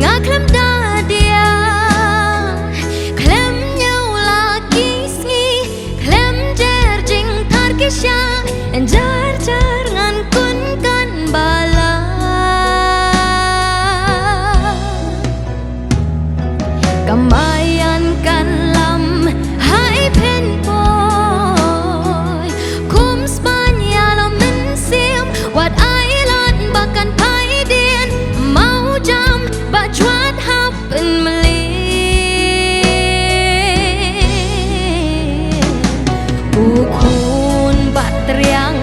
ngã klem da dia klem nhau lagi sni klem jer jing tar kisha jar jar ngan kun kan bala kamayan kan lam hai pen boy kum spanya lo men sim wat ai lot bakan pai dien mau jam ba chwat hap en meli ku kun bat triang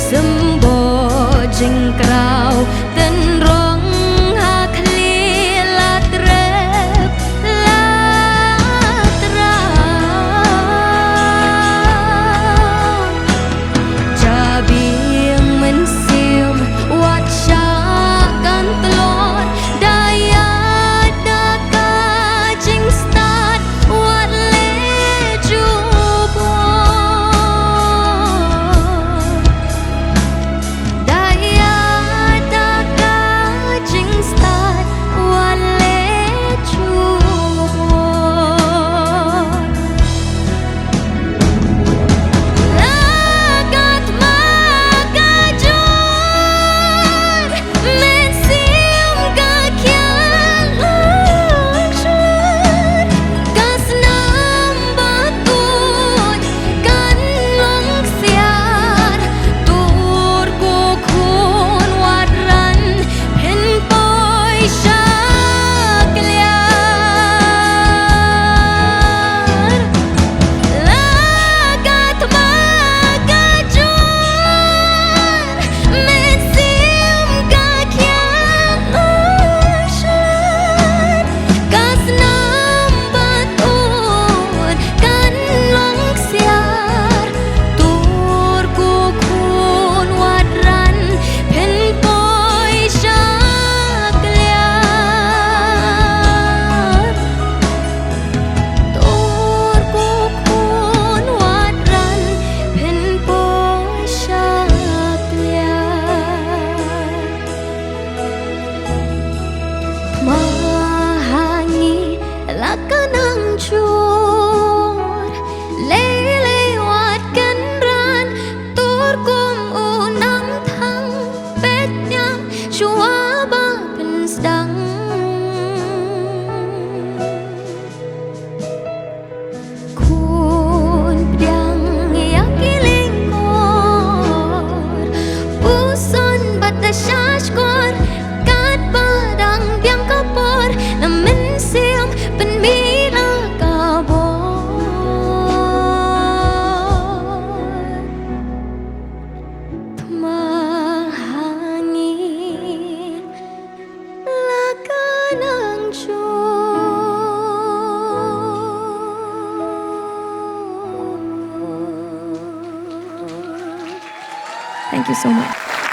sembo jing krau ten rong ha khli la trep la tra jabiang men sim wat sha kan tlon daya da ka jing start wat le ju bo daya da ka jing start wat le ju bo lagat makajur men sim ka kyan lakshur kas nam batut kan long siar tur ko khun wat ran pen poi shaklyar lagat makajur men sim ka kyan lakshur kas nam batut kan long siar tur ko khun wat ran pen poi shaklyar tur ko khun wat ran pen poi shaklyar mahangi lakanang chur lele wat kan ran tur kum unam thang pet nyang chua ba pen sdang kun pdang yakiling kor puson batashash kor kat padang biang kapor na men sim pen mila kabor mahangin lakanang chur. Thank you so much.